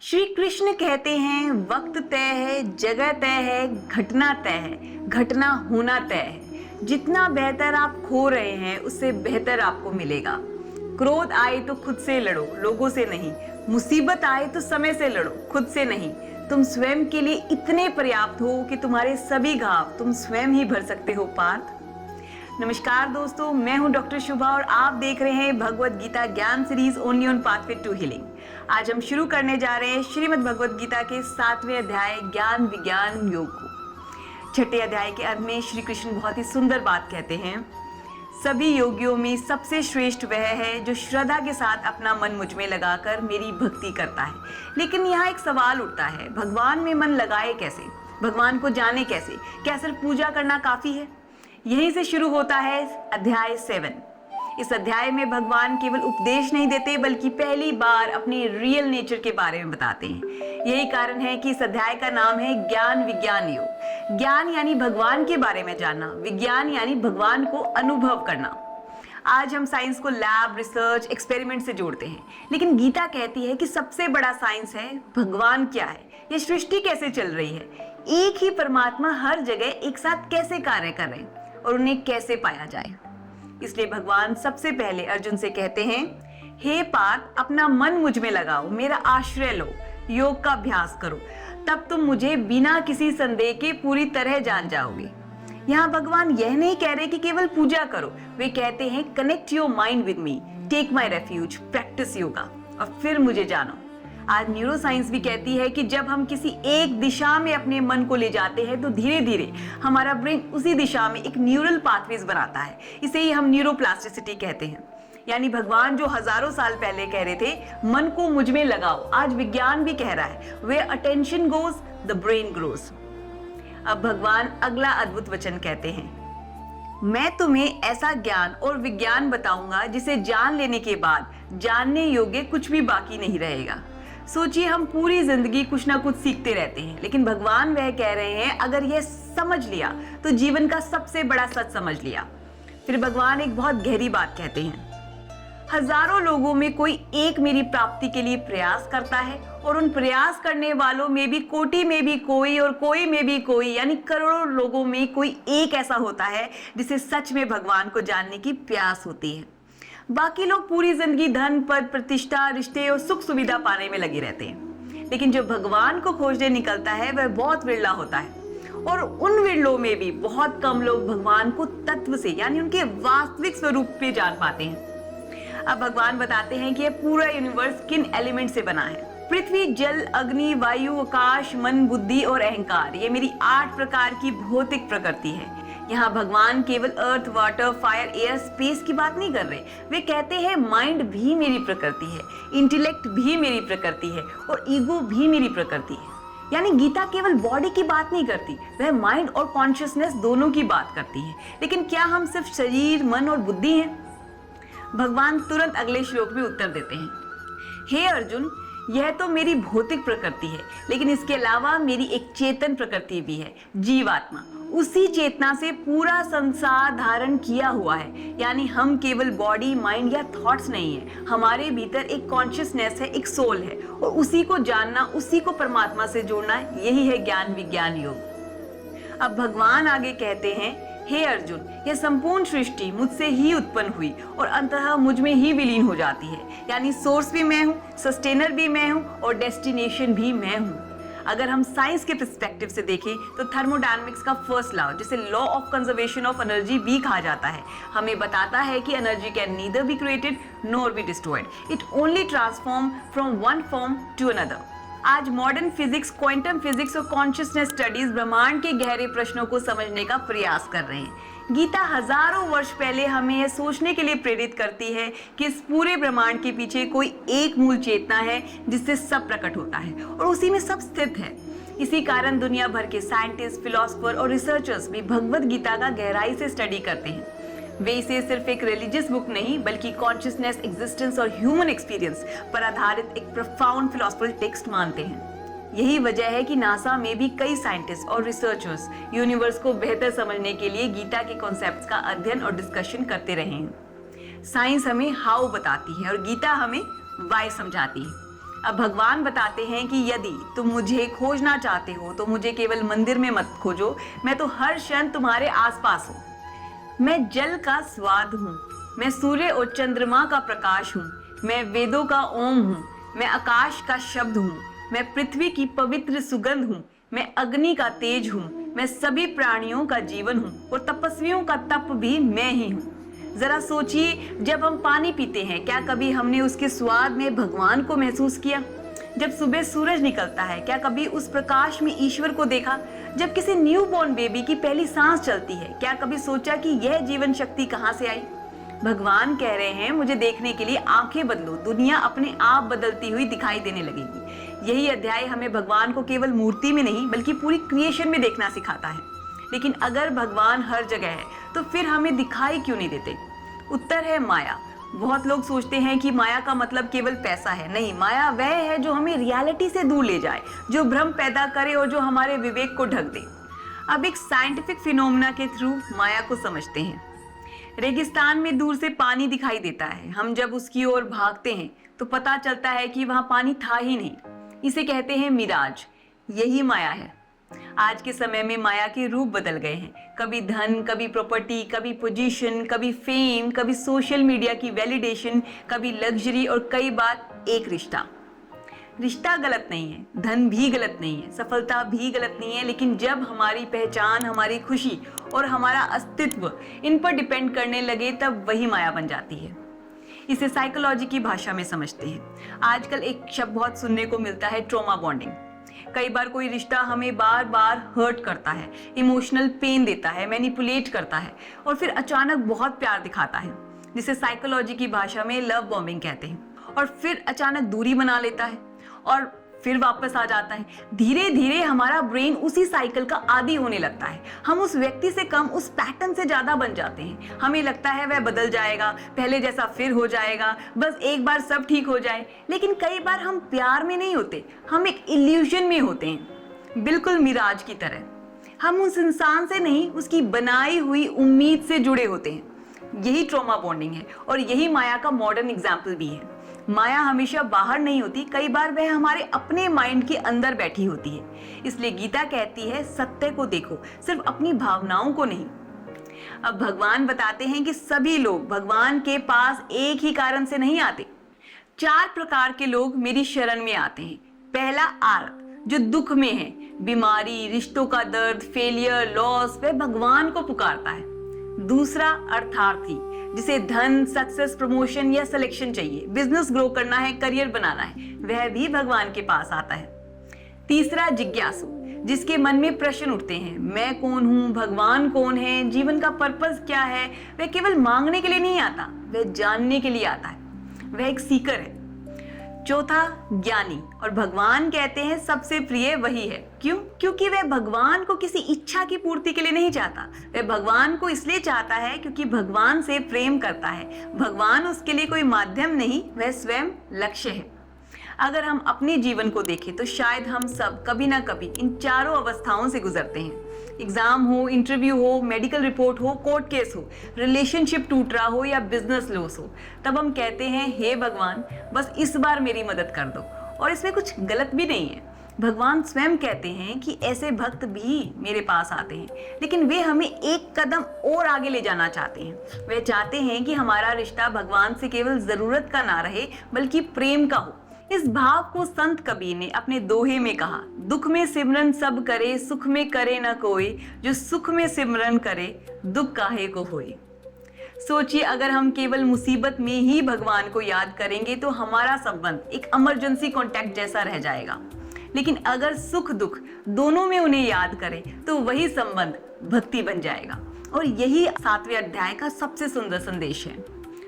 श्री कृष्ण कहते हैं वक्त तय है, जगह तय है, घटना तय है, घटना होना तय है। जितना बेहतर आप खो रहे हैं उससे बेहतर आपको मिलेगा। क्रोध आए तो खुद से लड़ो, लोगों से नहीं। मुसीबत आए तो समय से लड़ो, खुद से नहीं। तुम स्वयं के लिए इतने पर्याप्त हो कि तुम्हारे सभी घाव तुम स्वयं ही भर सकते हो पार्थ। नमस्कार दोस्तों, मैं हूं डॉक्टर शुभा और आप देख रहे हैं भगवत गीता ज्ञान series only on pathway to healing. आज हम शुरू करने जा रहे हैं श्रीमद् भगवत गीता के 7वें अध्याय ज्ञान विज्ञान योग को। छठे अध्याय के अंत में श्री कृष्ण बहुत ही सुंदर बात कहते हैं, सभी योगियों में सबसे श्रेष्ठ वह है जो श्रद्धा के साथ अपना मन मुझ में लगाकर मेरी भक्ति करता है। लेकिन यहाँ एक सवाल उठता है, भगवान में मन लगाए कैसे, भगवान को जाने कैसे? क्या सिर्फ पूजा करना काफी है? यहीं से शुरू होता है अध्याय 7। इस अध्याय में भगवान केवल उपदेश नहीं देते बल्कि पहली बार अपने रियल नेचर के बारे में बताते हैं। यही कारण है कि इस अध्याय का नाम है ज्ञान विज्ञान योग। ज्ञान यानी भगवान के बारे में जानना, विज्ञान यानी भगवान को अनुभव करना। आज हम साइंस को लैब, रिसर्च, एक्सपेरिमेंट से जोड़ते हैं, लेकिन गीता कहती है कि सबसे बड़ा साइंस है भगवान क्या है, ये सृष्टि कैसे चल रही है, एक ही परमात्मा हर जगह एक साथ कैसे कार्य कर रहे हैं और उन्हें कैसे पाया जाए। इसलिए भगवान सबसे पहले अर्जुन से कहते हैं, हे पार्थ, अपना मन मुझ में लगाओ, मेरा आश्रय लो, योग का अभ्यास करो, तब तुम मुझे बिना किसी संदेह के पूरी तरह जान जाओगे। यहाँ भगवान यह नहीं कह रहे कि केवल पूजा करो, वे कहते हैं connect your mind with me, take my refuge, practice yoga और फिर मुझे जानो। आज न्यूरो साइंस भी कहती है कि जब हम किसी एक दिशा में अपने मन को ले जाते हैं तो धीरे धीरे हमारा ब्रेन उसी दिशा में एक न्यूरल पाथवेज बनाता है। इसे ही हम न्यूरोप्लास्टिसिटी कहते हैं। यानी भगवान जो हजारों साल पहले कह रहे थे मन को मुझ में लगाओ, आज विज्ञान भी कह रहा है where attention goes the brain grows। अब भगवान अगला अद्भुत वचन कहते हैं, मैं तुम्हें ऐसा ज्ञान और विज्ञान बताऊंगा जिसे जान लेने के बाद जानने योग्य कुछ भी बाकी नहीं रहेगा। सोचिए, हम पूरी जिंदगी कुछ ना कुछ सीखते रहते हैं, लेकिन भगवान वह कह रहे हैं अगर यह समझ लिया तो जीवन का सबसे बड़ा सच समझ लिया। फिर भगवान एक बहुत गहरी बात कहते हैं, हजारों लोगों में कोई एक मेरी प्राप्ति के लिए प्रयास करता है और उन प्रयास करने वालों में भी कोटि में भी कोई और कोई में भी कोई, यानी करोड़ों लोगों में कोई एक ऐसा होता है जिसे सच में भगवान को जानने की प्यास होती है। बाकी लोग पूरी जिंदगी धन, पद, प्रतिष्ठा, रिश्ते और सुख सुविधा पाने में लगे रहते हैं, लेकिन जो भगवान को खोजने निकलता है वह बहुत विरला होता है और उन विरलों में भी बहुत कम लोग भगवान को तत्व से यानी उनके वास्तविक स्वरूप पे जान पाते हैं। अब भगवान बताते हैं कि यह पूरा यूनिवर्स किन एलिमेंट से बना है। पृथ्वी, जल, अग्नि, वायु, आकाश, मन, बुद्धि और अहंकार, ये मेरी 8 प्रकार की भौतिक प्रकृति है। यहाँ भगवान केवल अर्थ, वाटर, फायर, एयर, स्पेस की बात नहीं कर रहे। वे कहते हैं माइंड भी मेरी प्रकृति है, इंटेलेक्ट भी मेरी प्रकृति है और ईगो भी मेरी प्रकृति है। यानी गीता केवल बॉडी की बात नहीं करती, वह माइंड और कॉन्शियसनेस दोनों की बात करती है। लेकिन क्या हम सिर्फ शरीर, मन और बुद्धि हैं? भगवान तुरंत अगले श्लोक में उत्तर देते हैं, हे अर्जुन, यह तो मेरी भौतिक प्रकृति है, लेकिन इसके अलावा मेरी एक चेतन प्रकृति भी है, जीवात्मा। उसी चेतना से पूरा संसार धारण किया हुआ है। यानी हम केवल बॉडी, माइंड या थॉट्स नहीं है, हमारे भीतर एक कॉन्शियसनेस है, एक सोल है और उसी को जानना, उसी को परमात्मा से जोड़ना, यही है ज्ञान विज्ञान योग। अब भगवान आगे कहते हैं, हे अर्जुन, यह संपूर्ण सृष्टि मुझसे ही उत्पन्न हुई और अंततः मुझ में ही विलीन हो जाती है। यानी सोर्स भी मैं हूँ, सस्टेनर भी मैं हूँ और डेस्टिनेशन भी मैं हूँ। अगर हम साइंस के पर्सपेक्टिव से देखें तो थर्मोडायनामिक्स का फर्स्ट लॉ, जिसे law of conservation of energy भी कहा जाता है, हमें बताता है कि energy can neither be created nor be destroyed, it only transform from one form to another. आज मॉडर्न फिजिक्स, क्वांटम फिजिक्स और कॉन्शियसनेस स्टडीज ब्रह्मांड के गहरे प्रश्नों को समझने का प्रयास कर रहे हैं। गीता हजारों वर्ष पहले हमें यह सोचने के लिए प्रेरित करती है कि इस पूरे ब्रह्मांड के पीछे कोई एक मूल चेतना है जिससे सब प्रकट होता है और उसी में सब स्थित है। इसी कारण दुनिया भर के साइंटिस्ट, फिलोसोफर और रिसर्चर्स भी भगवत गीता का गहराई से स्टडी करते हैं। वे इसे सिर्फ एक रिलीजियस बुक नहीं बल्कि कॉन्शियसनेस, एग्जिस्टेंस और ह्यूमन एक्सपीरियंस पर आधारित एक प्रोफाउंड फिलोसफिकल टेक्स्ट मानते हैं। यही वजह है कि नासा में भी कई साइंटिस्ट और रिसर्चर्स यूनिवर्स को बेहतर समझने के लिए गीता के कॉन्सेप्ट्स का अध्ययन और डिस्कशन करते रहे हैं। साइंस हमें हाउ बताती है और गीता हमें वाई समझाती है। अब भगवान बताते हैं कि यदि तुम मुझे खोजना चाहते हो तो मुझे केवल मंदिर में मत खोजो, मैं तो हर क्षण तुम्हारे आसपास हूँ। मैं जल का स्वाद हूँ, मैं सूर्य और चंद्रमा का प्रकाश हूँ, मैं वेदों का ओम हूँ, मैं आकाश का शब्द हूँ, मैं पृथ्वी की पवित्र सुगंध हूँ, मैं अग्नि का तेज हूँ, मैं सभी प्राणियों का जीवन हूँ और तपस्वियों का तप भी मैं ही हूँ। जरा सोचिए, जब हम पानी पीते हैं क्या कभी हमने उसके स्वाद में भगवान को महसूस किया? जब सुबह सूरज निकलता है क्या कभी उस प्रकाश में ईश्वर को देखा? जब किसी न्यूबॉर्न बेबी की पहली सांस चलती है क्या कभी सोचा कि यह जीवन शक्ति कहाँ से आई? भगवान कह रहे हैं, मुझे देखने के लिए आंखें बदलो, दुनिया अपने आप बदलती हुई दिखाई देने लगेगी। यही अध्याय हमें भगवान को केवल मूर्ति में नहीं बल्कि पूरी क्रिएशन में देखना सिखाता है। लेकिन अगर भगवान हर जगह है तो फिर हमें दिखाई क्यों नहीं देते? उत्तर है माया। बहुत लोग सोचते हैं कि माया का मतलब केवल पैसा है। नहीं, माया वह है जो हमें रियलिटी से दूर ले जाए, जो भ्रम पैदा करे और जो हमारे विवेक को ढक दे। अब एक साइंटिफिक फिनोमेना के थ्रू माया को समझते हैं। रेगिस्तान में दूर से पानी दिखाई देता है। हम जब उसकी ओर भागते हैं तो पता चलता है कि वहां पानी था ही नहीं। इसे कहते हैं मिराज। यही माया है। आज के समय में माया के रूप बदल गए हैं। कभी धन, कभी प्रॉपर्टी, कभी पोजीशन, कभी फेम, कभी सोशल मीडिया की वैलिडेशन, कभी लग्जरी और कई बार एक रिश्ता। रिश्ता गलत नहीं है, धन भी गलत नहीं है, सफलता भी गलत नहीं है, लेकिन जब हमारी पहचान, हमारी खुशी और हमारा अस्तित्व इन पर डिपेंड करने लगे तब वही माया बन जाती है। इसे साइकोलॉजी की भाषा में समझते हैं। आजकल एक शब्द बहुत सुनने को मिलता है, ट्रॉमा बॉन्डिंग। कई बार कोई रिश्ता हमें बार बार हर्ट करता है, इमोशनल पेन देता है, मैनिपुलेट करता है और फिर अचानक बहुत प्यार दिखाता है, जिसे साइकोलॉजी की भाषा में लव बॉम्बिंग कहते हैं। और फिर अचानक दूरी बना लेता है और फिर वापस आ जाता है। धीरे धीरे हमारा ब्रेन उसी साइकिल का आदी होने लगता है। हम उस व्यक्ति से कम उस पैटर्न से ज्यादा बन जाते हैं। हमें लगता है वह बदल जाएगा, पहले जैसा फिर हो जाएगा, बस एक बार सब ठीक हो जाए। लेकिन कई बार हम प्यार में नहीं होते, हम एक इल्यूजन में होते हैं, बिल्कुल मिराज की तरह। हम उस इंसान से नहीं, उसकी बनाई हुई उम्मीद से जुड़े होते हैं। यही ट्रॉमा बॉन्डिंग है और यही माया का मॉडर्न एग्जाम्पल भी है। माया हमेशा बाहर नहीं होती, कई बार वह हमारे अपने माइंड के अंदर बैठी होती है। इसलिए गीता कहती है, सत्य को देखो, सिर्फ अपनी भावनाओं को नहीं। अब भगवान बताते हैं कि सभी लोग भगवान के पास एक ही कारण से नहीं आते। 4 प्रकार के लोग मेरी शरण में आते हैं। पहला आर्त, जो दुख में है, बीमारी, रिश्तों का दर्द, फेलियर, लॉस, वह भगवान को पुकारता है। दूसरा अर्थार्थी, जिसे धन, सक्सेस, प्रमोशन या सिलेक्शन चाहिए, बिजनेस ग्रो करना है, करियर बनाना है, वह भी भगवान के पास आता है। तीसरा जिज्ञासु, जिसके मन में प्रश्न उठते हैं, मैं कौन हूँ, भगवान कौन है, जीवन का पर्पस क्या है। वह केवल मांगने के लिए नहीं आता, वह जानने के लिए आता है। वह एक सीकर है। चौथा ज्ञानी, और भगवान कहते हैं सबसे प्रिय वही है। क्यों? क्योंकि वह भगवान को किसी इच्छा की पूर्ति के लिए नहीं चाहता। वह भगवान को इसलिए चाहता है क्योंकि भगवान से प्रेम करता है। भगवान उसके लिए कोई माध्यम नहीं, वह स्वयं लक्ष्य है। अगर हम अपने जीवन को देखें तो शायद हम सब कभी ना कभी इन चारों अवस्थाओं से गुजरते हैं। एग्जाम हो, इंटरव्यू हो, मेडिकल रिपोर्ट हो, कोर्ट केस हो, रिलेशनशिप टूट रहा हो या बिजनेस लॉस हो, तब हम कहते हैं, हे भगवान, बस इस बार मेरी मदद कर दो। और इसमें कुछ गलत भी नहीं है। भगवान स्वयं कहते हैं कि ऐसे भक्त भी मेरे पास आते हैं, लेकिन वे हमें एक कदम और आगे ले जाना चाहते हैं। वे चाहते हैं कि हमारा रिश्ता भगवान से केवल जरूरत का ना रहे बल्कि प्रेम का हो। इस भाव को संत कबीर ने अपने दोहे में कहा, दुख में सिमरन सब करे, सुख में करे न कोई, जो सुख में सिमरन करे, दुख काहे को होए। सोचिए, अगर हम केवल मुसीबत में ही भगवान को याद करेंगे तो हमारा संबंध एक इमरजेंसी कॉन्टैक्ट जैसा रह जाएगा। लेकिन अगर सुख दुख दोनों में उन्हें याद करें तो वही संबंध भक्ति बन जाएगा। और यही 7वें अध्याय का सबसे सुंदर संदेश है।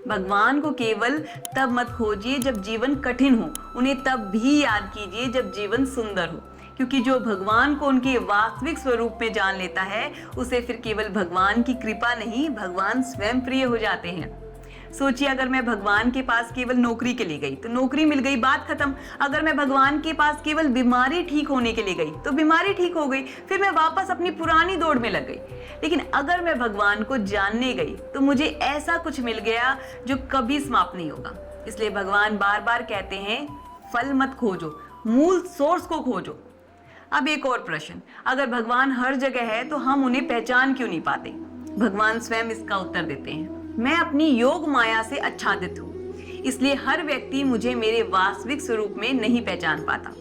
भगवान को केवल तब मत खोजिए जब जीवन कठिन हो, उन्हें तब भी याद कीजिए जब जीवन सुंदर हो। क्योंकि जो भगवान को उनके वास्तविक स्वरूप में जान लेता है, उसे फिर केवल भगवान की कृपा नहीं, भगवान स्वयं प्रिय हो जाते हैं। सोचिए, अगर मैं भगवान के पास केवल नौकरी के लिए गई तो नौकरी मिल गई, बात खत्म। अगर मैं भगवान के पास केवल बीमारी ठीक होने के लिए गई तो बीमारी ठीक हो गई, फिर मैं वापस अपनी पुरानी दौड़ में लग गई। लेकिन अगर मैं भगवान को जानने गई तो मुझे ऐसा कुछ मिल गया जो कभी समाप्त नहीं होगा। इसलिए भगवान बार बार कहते हैं, फल मत खोजो, मूल सोर्स को खोजो। अब एक और प्रश्न, अगर भगवान हर जगह है तो हम उन्हें पहचान क्यों नहीं पाते? भगवान स्वयं इसका उत्तर देते हैं, मैं अपनी योग माया से आच्छादित हूँ, इसलिए हर व्यक्ति मुझे मेरे वास्तविक स्वरूप में नहीं पहचान पाता।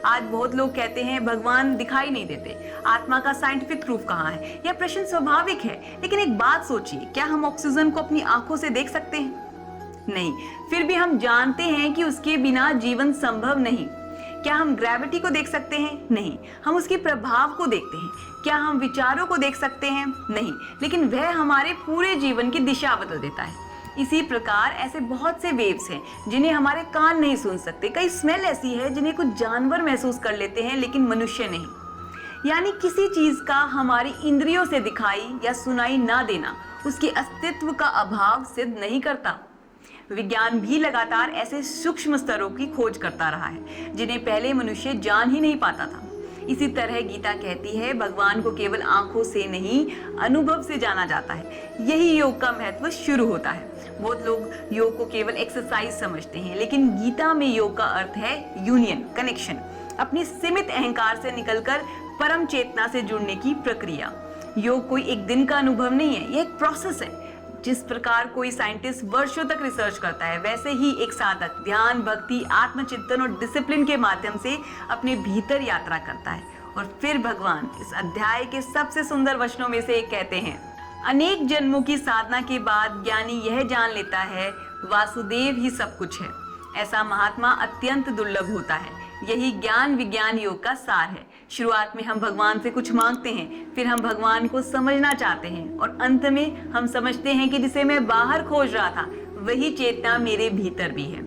आज बहुत लोग कहते हैं भगवान दिखाई नहीं देते, आत्मा का साइंटिफिक प्रूफ कहाँ है? यह प्रश्न स्वाभाविक है, लेकिन एक बात सोचिए, क्या हम ऑक्सीजन को अपनी आंखों से देख सकते हैं? नहीं। फिर भी हम जानते हैं कि उसके बिना जीवन संभव नहीं। क्या हम ग्रेविटी को देख सकते हैं? नहीं। हम उसके प्रभाव को देखते हैं। क्या हम विचारों को देख सकते हैं? नहीं। लेकिन वह हमारे पूरे जीवन की दिशा बदल देता है। इसी प्रकार ऐसे बहुत से वेव्स हैं जिन्हें हमारे कान नहीं सुन सकते। कई स्मेल ऐसी है जिन्हें कुछ जानवर महसूस कर लेते हैं लेकिन मनुष्य नहीं। यानी किसी चीज का हमारी इंद्रियों से दिखाई या सुनाई ना देना उसके अस्तित्व का अभाव सिद्ध नहीं करता। विज्ञान भी लगातार ऐसे सूक्ष्म स्तरों की खोज करता रहा है जिन्हें पहले मनुष्य जान ही नहीं पाता था। इसी तरह गीता कहती है भगवान को केवल आंखों से नहीं अनुभव से जाना जाता है। यही योग का महत्व शुरू होता है। बहुत लोग योग को केवल एक्सरसाइज समझते हैं, लेकिन गीता में योग का अर्थ है यूनियन, कनेक्शन, अपनी सीमित अहंकार से निकलकर परम चेतना से जुड़ने की प्रक्रिया। योग कोई एक दिन का अनुभव नहीं है, यह एक प्रोसेस है। जिस प्रकार कोई साइंटिस्ट वर्षों तक रिसर्च करता है, वैसे ही एक साधक ध्यान, भक्ति, आत्मचिंतन और डिसिप्लिन के माध्यम से अपने भीतर यात्रा करता है। और फिर भगवान इस अध्याय के सबसे सुंदर वचनों में से एक कहते हैं, अनेक जन्मों की साधना के बाद ज्ञानी यह जान लेता है वासुदेव ही सब कुछ है। ऐसा महात्मा अत्यंत दुर्लभ होता है। यही ज्ञान विज्ञान योग का सार है। शुरुआत में हम भगवान से कुछ मांगते हैं, फिर हम भगवान को समझना चाहते हैं और अंत में हम समझते हैं कि जिसे मैं बाहर खोज रहा था वही चेतना मेरे भीतर भी है।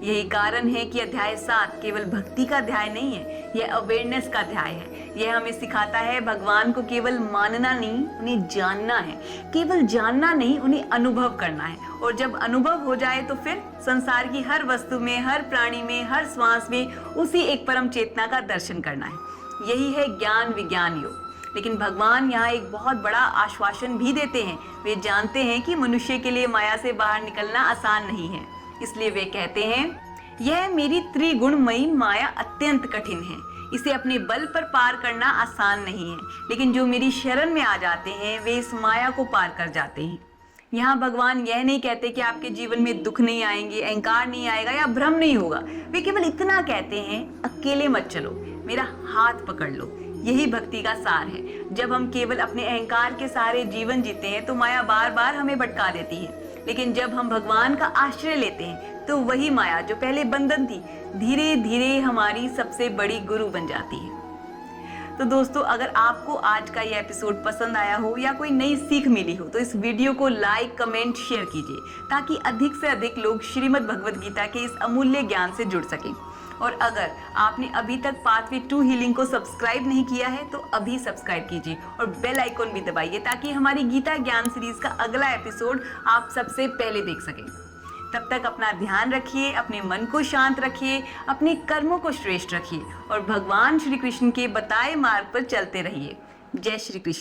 यही कारण है कि अध्याय 7 केवल भक्ति का अध्याय नहीं है, यह अवेयरनेस का अध्याय है। यह हमें सिखाता है भगवान को केवल मानना नहीं, उन्हें जानना है। केवल जानना नहीं, उन्हें अनुभव करना है। और जब अनुभव हो जाए तो फिर संसार की हर वस्तु में, हर प्राणी में, हर श्वास में उसी एक परम चेतना का दर्शन करना है। यही है ज्ञान विज्ञान योग। लेकिन भगवान यहाँ एक बहुत बड़ा आश्वासन भी देते हैं। वे जानते हैं कि मनुष्य के लिए माया से बाहर निकलना आसान नहीं है, इसलिए वे कहते हैं यह मेरी त्रिगुणमयी माया अत्यंत कठिन है, इसे अपने बल पर पार करना आसान नहीं है। लेकिन जो मेरी शरण में आ जाते हैं वे इस माया को पार कर जाते हैं। यहाँ भगवान यह नहीं कहते कि आपके जीवन में दुख नहीं आएंगे, अहंकार नहीं आएगा या भ्रम नहीं होगा। वे केवल इतना कहते हैं, अकेले मत चलो, मेरा हाथ पकड़ लो। यही भक्ति का सार है। जब हम केवल अपने अहंकार के सहारे जीवन जीते हैं तो माया बार बार हमें भटका देती है। लेकिन जब हम भगवान का आश्रय लेते हैं तो वही माया जो पहले बंधन थी, धीरे धीरे हमारी सबसे बड़ी गुरु बन जाती है। तो दोस्तों, अगर आपको आज का ये एपिसोड पसंद आया हो या कोई नई सीख मिली हो तो इस वीडियो को लाइक, कमेंट, शेयर कीजिए ताकि अधिक से अधिक लोग श्रीमद् भगवद गीता के इस अमूल्य ज्ञान से जुड़ सकें। और अगर आपने अभी तक पाथवे टू हीलिंग को सब्सक्राइब नहीं किया है तो अभी सब्सक्राइब कीजिए और बेल आइकॉन भी दबाइए ताकि हमारी गीता ज्ञान सीरीज का अगला एपिसोड आप सबसे पहले देख सकें। तब तक अपना ध्यान रखिए, अपने मन को शांत रखिए, अपने कर्मों को श्रेष्ठ रखिए और भगवान श्री कृष्ण के बताए मार्ग पर चलते रहिए। जय श्री कृष्ण।